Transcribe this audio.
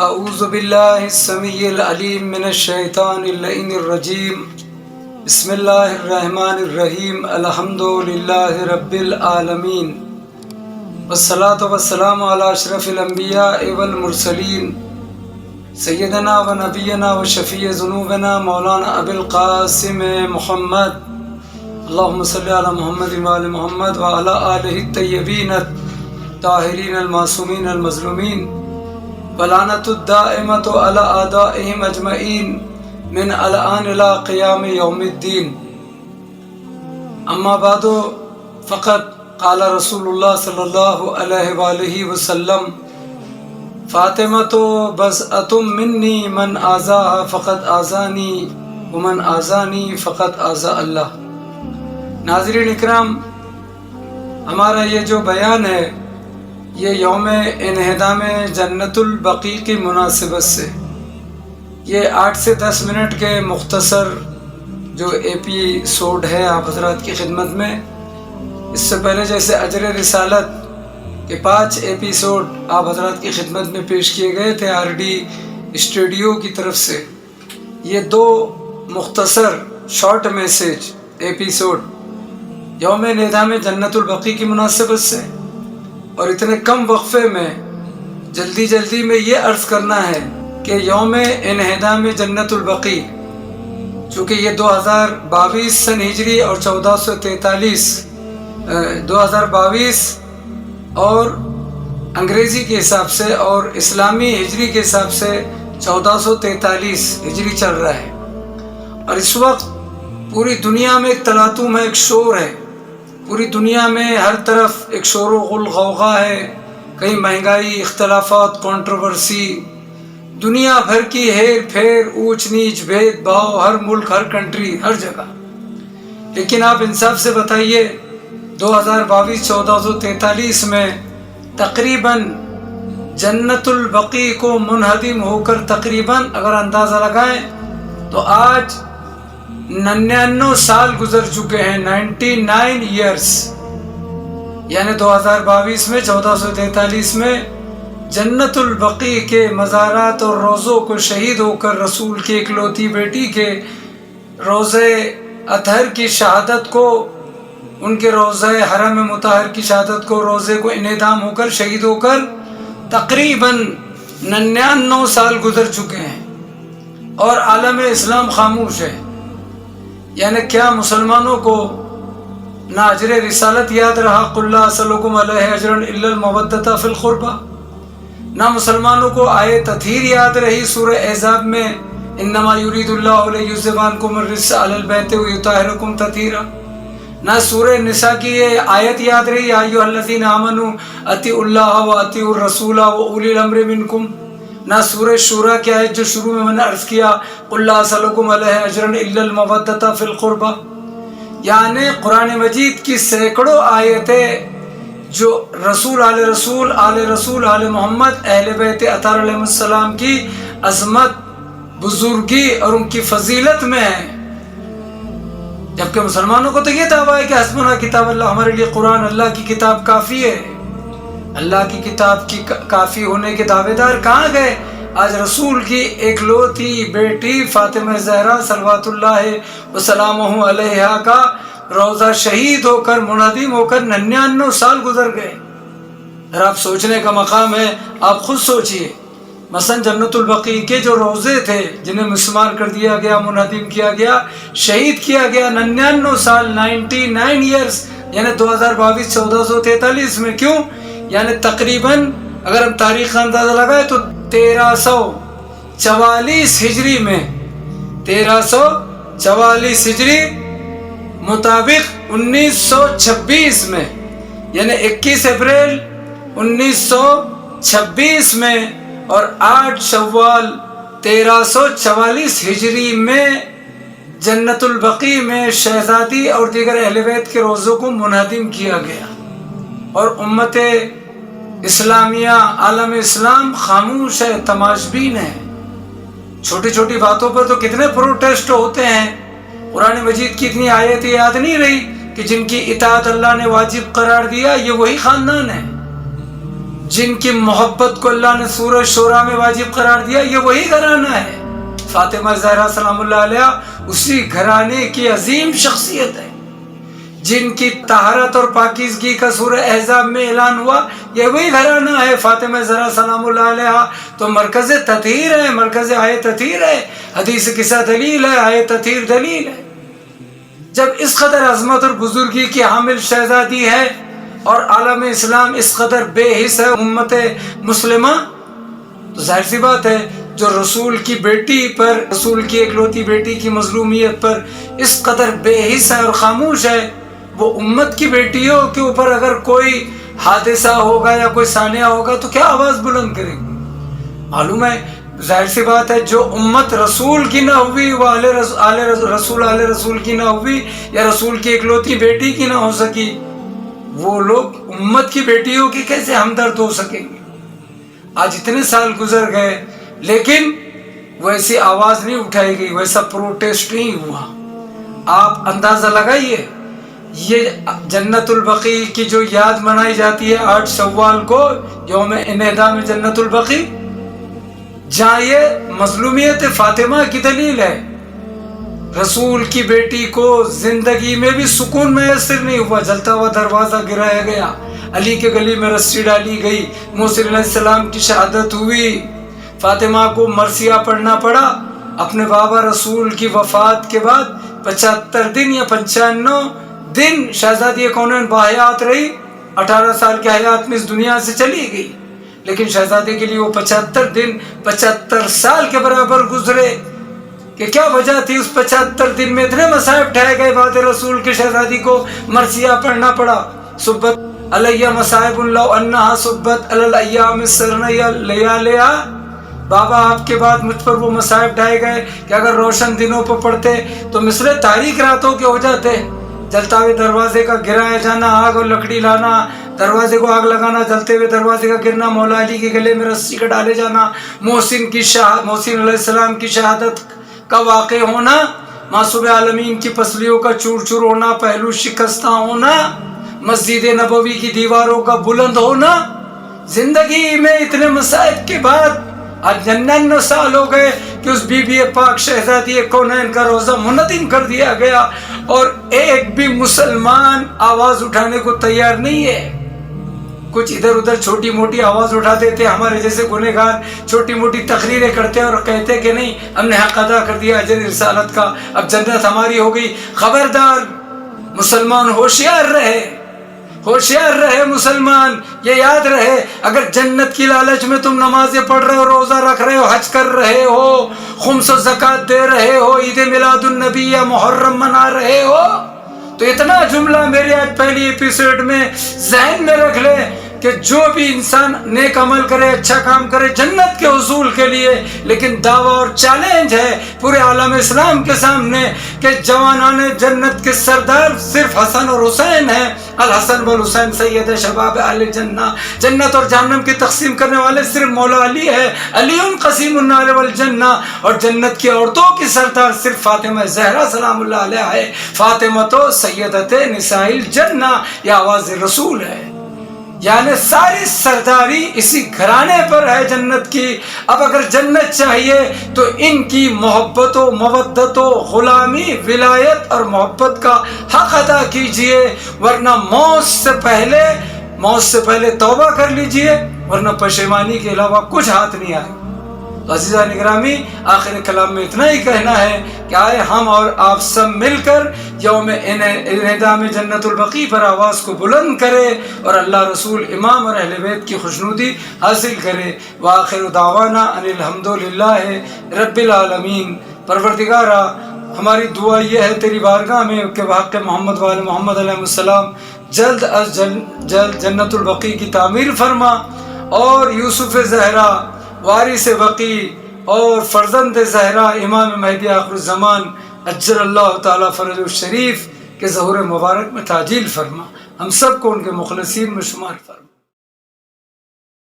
اعوذ باللہ السمیع العلیم من الشیطان اللعین الرجیم بسم اللہ الرحمن الرحیم الحمد للہ رب العالمین والصلاة والسلام علی اشرف الانبیاء والمرسلین سیدنا و نبینا و شفیع ذنوبنا مولانا ابی القاسم محمد اللہم صلی علی محمد و آل محمد و علی آلہ الطیبین الطاہرین المعصومین المظلومین ولعنت الدائمۃ علی اعدائہم اجمعین من الان الی قیام یوم الدین. اما بعد فقط قال رسول اللہ صلی اللہ علیہ وآلہ وسلم فاطمۃ بضعۃ منی من آذاها فقد آذانی ومن آذانی فقد آذا اللہ. ناظرین اکرام، ہمارا یہ جو بیان ہے یہ یوم انہدام جنت البقیع کی مناسبت سے، یہ 8 سے 10 منٹ کے مختصر جو ایپیسوڈ ہے آپ حضرات کی خدمت میں. اس سے پہلے جیسے اجر رسالت کے 5 ایپیسوڈ آپ حضرات کی خدمت میں پیش کیے گئے تھے RD اسٹوڈیو کی طرف سے، یہ 2 مختصر شارٹ میسج ایپیسوڈ یوم انہدام جنت البقیع کی مناسبت سے، اور اتنے کم وقفے میں جلدی میں یہ عرض کرنا ہے کہ یوم انہدام جنت البقیع چونکہ یہ 2022 سن ہجری اور 1443 2022 اور انگریزی کے حساب سے اور اسلامی ہجری کے حساب سے 1443 ہجری چل رہا ہے، اور اس وقت پوری دنیا میں ایک تلاطم ہے، ایک شور ہے. پوری دنیا میں ہر طرف ایک شور و غل غوغا ہے، کہیں مہنگائی، اختلافات، کنٹروورسی، دنیا بھر کی ہیر پھیر، اونچ نیچ، بھید بھاؤ، ہر ملک، ہر کنٹری، ہر جگہ. لیکن آپ انصاف سے بتائیے 2022 1443 میں تقریباً جنت البقیع کو منہدم ہو کر تقریباً اگر اندازہ لگائیں تو آج 99 سال گزر چکے ہیں. 99 ایئرس، یعنی 2022 میں 1443 میں جنت البقیع کے مزارات اور روضوں کو شہید ہو کر رسول کی اکلوتی بیٹی کے روضہ اطہر کی شہادت کو، ان کے روضہ حرم مطہر کی شہادت کو، روضے کو انہدام ہو کر شہید ہو کر تقریباً 99 سال گزر چکے ہیں، اور عالم اسلام خاموش ہے. یعنی کیا مسلمانوں کو نہ اجر رسالت یاد رہا، قل لا اسألکم علیہ اجرا الا المودۃ فی القربى، نہ مسلمانوں کو آیت تطہیر یاد رہی سورہ احزاب میں انما یرید اللہ لیذھب عنکم الرجس اہل البیت ویطہرکم تطہیرا، نہ سورہ نساء کی یہ آیت یاد رہی یا ایھا الذین آمنوا اطیعوا اللہ واطیعوا الرسول واولی الامر منکم، نہ سورہ شورى کی آیت جو شروع میں نے عرض کیا قل لا اسألکم علیہ اجرا الا المودۃ فی القربى. یعنی قرآن مجید کی سینکڑوں آیتیں جو رسول آل محمد اہل بیت اطہار علیہ السلام کی عظمت، بزرگی اور ان کی فضیلت میں ہیں، جبکہ مسلمانوں کو تو یہ دعویٰ ہے کہ حسبنا کتاب اللہ، ہمارے لیے قرآن اللہ کی کتاب کافی ہے. اللہ کی کتاب کی کافی ہونے کے دعوے دار کہاں گئے؟ آج رسول کی ایکلوتی بیٹی فاطمہ زہرا صلوات اللہ وسلامہ علیہا کا روضہ شہید ہو کر منہدم ہو کر 99 سال گزر گئے. اگر آپ سوچنے کا مقام ہے، آپ خود سوچئے. مثلا جنت البقیع کے جو روضے تھے جنہیں مسمار کر دیا گیا، منہدم کیا گیا، شہید کیا گیا 99 سال 99 ایئرس، یعنی 2022 1443 میں. کیوں؟ یعنی تقریباً اگر ہم تاریخ کا اندازہ لگائے تو 1344 ہجری میں، 1344 ہجری مطابق 1926 میں، یعنی 21 اپریل 1926 میں اور 8 شوال 1344 ہجری میں جنت البقیع میں شہزادی اور دیگر اہل بیت کے روضوں کو منہدم کیا گیا، اور امت اسلامیہ، عالم اسلام خاموش ہے، تماشبین ہے. چھوٹی چھوٹی باتوں پر تو کتنے پروٹیسٹ ہوتے ہیں. قرآن مجید کی اتنی آیتیں یاد نہیں رہی کہ جن کی اطاعت اللہ نے واجب قرار دیا. یہ وہی خاندان ہے جن کی محبت کو اللہ نے سورہ شورى میں واجب قرار دیا، یہ وہی گھرانہ ہے۔ فاطمہ زہرا سلام اللہ علیہ اسی گھرانے کی عظیم شخصیت ہے، جن کی طہارت اور پاکیزگی کا سورہ احزاب میں اعلان ہوا، یہ وہی گھرانہ ہے۔ فاطمہ زہرا سلام اللہ علیہ تو مرکز تطہیر ہے، مرکز آیت تطہیر ہے، حدیث قصہ دلیل ہے، آیت تطہیر دلیل ہے۔ جب اس قدر عظمت اور بزرگی کی حامل شہزادی ہے اور عالم اسلام اس قدر بے حس ہے امت مسلمہ، تو ظاہر سی بات ہے جو رسول کی بیٹی پر، رسول کی اکلوتی بیٹی کی مظلومیت پر اس قدر بے حس ہے اور خاموش ہے، وہ امت کی بیٹیوں کے اوپر اگر کوئی حادثہ ہوگا یا کوئی سانحہ ہوگا تو کیا آواز بلند کرے گی؟ معلوم ہے، ظاہر سی بات ہے جو امت رسول کی نہ ہوئی، وہ آل رسول کی نہ ہوئی، یا رسول کی اکلوتی بیٹی کی نہ ہو سکی، وہ لوگ امت کی بیٹیوں کی کیسے ہمدرد ہو سکیں گے؟ آج اتنے سال گزر گئے لیکن ویسی آواز نہیں اٹھائی گئی، ویسا پروٹیسٹ نہیں ہوا۔ آپ اندازہ لگائیے، یہ جنت البقیع کی جو یاد منائی جاتی ہے 8 شوال کو، یوم انہدام جنت البقیع، جہاں یہ مظلومیت فاطمہ کی دلیل ہے، رسول کی بیٹی کو زندگی میں بھی سکون میسر نہیں ہوا، جلتا ہوا دروازہ گرایا گیا، علی کے گلی میں رسی ڈالی گئی، موسی علیہ السلام کی شہادت ہوئی، فاطمہ کو مرثیہ پڑھنا پڑا۔ اپنے بابا رسول کی وفات کے بعد 75 دن یا 95 دن شہزادی کونین باحیات رہی، 18 سال کی حیات میں اس دنیا سے چلی گئی، لیکن شہزادی کے لیے وہ 75 دن 75 سال کے برابر گزرے۔ کہ کیا وجہ تھی اس 75 دن میں اتنے مصائب ٹھائے گئے، بعد رسول کی شہزادی کو مرثیہ پڑھنا پڑا۔ صبت علیہ مصائب لو انہا صبت علی الایام السرنیہ لیالیا، بابا آپ کے بعد مجھ پر وہ مصائب ڈھائے گئے کہ اگر روشن دنوں پر پڑھتے تو مثل تاریک راتوں کے ہو جاتے۔ جلتا ہوئے دروازے کا گرایا جانا، آگ اور لکڑی لانا، دروازے کو آگ لگانا، جلتے ہوئے دروازے کا گرنا، مولا علی کے گلے میں رسی کا ڈالے جانا، محسن علیہ السلام کی شہادت کا واقع ہونا، معصوم عالمین کی پسلیوں کا چور چور ہونا، پہلو شکستہ ہونا، مسجد نبوی کی دیواروں کا بلند ہونا، زندگی میں اتنے مصائب کے بعد آج 99 سال ہو گئے کہ اس بی بی پاک شہزادی کونین کا روزہ منہدم کر دیا گیا اور ایک بھی مسلمان آواز اٹھانے کو تیار نہیں ہے۔ کچھ ادھر ادھر چھوٹی موٹی آواز اٹھاتے تھے، ہمارے جیسے گنہگار چھوٹی موٹی تقریریں کرتے اور کہتے کہ نہیں ہم نے حق ادا کر دیا اجر رسالت کا، اب جنت ہماری ہو گئی۔ خبردار مسلمان، ہوشیار رہے، ہوشیار رہے مسلمان، یہ یاد رہے اگر جنت کی لالچ میں تم نمازیں پڑھ رہے ہو، روزہ رکھ رہے ہو، حج کر رہے ہو، خمس و زکوٰۃ دے رہے ہو، عید میلاد النبی یا محرم منا رہے ہو، تو اتنا جملہ میری آج پہلی ایپیسوڈ میں ذہن میں رکھ لے کہ جو بھی انسان نیک عمل کرے، اچھا کام کرے جنت کے حصول کے لیے، لیکن دعویٰ اور چیلنج ہے پورے عالم اسلام کے سامنے کہ جوانان جنت کے سردار صرف حسن اور حسین ہیں، الحسن والحسین سید شباب اہل جنہ، جنت اور جہنم کی تقسیم کرنے والے صرف مولا علی ہے، علی قسیم النار والجنہ، اور جنت کی عورتوں کی سردار صرف فاطمہ زہرا سلام اللہ علیہ ہے، فاطمہ تو سیدت نساء الجنہ، یہ آواز رسول ہے، یعنی ساری سرداری اسی گھرانے پر ہے جنت کی۔ اب اگر جنت چاہیے تو ان کی محبت و مودت و غلامی، ولایت اور محبت کا حق ادا کیجئے، ورنہ موت سے پہلے توبہ کر لیجئے، ورنہ پشیمانی کے علاوہ کچھ ہاتھ نہیں آئے۔ عزیزان گرامی، آخر کلام میں اتنا ہی کہنا ہے کہ آئے ہم اور آپ سب مل کر یوم انہدام جنت البقیع پر آواز کو بلند کرے اور اللہ رسول امام اور اہل بیت کی خوشنودی حاصل کرے۔ وآخر دعوانا ان الحمدللہ رب العالمین۔ پروردگارا، ہماری دعا یہ ہے تیری بارگاہ میں کہ بحق محمد وآل محمد علیہ السلام جلد از جلد جنت البقیع کی تعمیر فرما، اور یوسف زہرا وارث بقیع اور فرزند زہرا امام مہدی آخر الزمان اجل اللہ تعالیٰ فرج الشریف کے ظہور مبارک میں تعجیل فرما، ہم سب کو ان کے مخلصین میں شمار فرما۔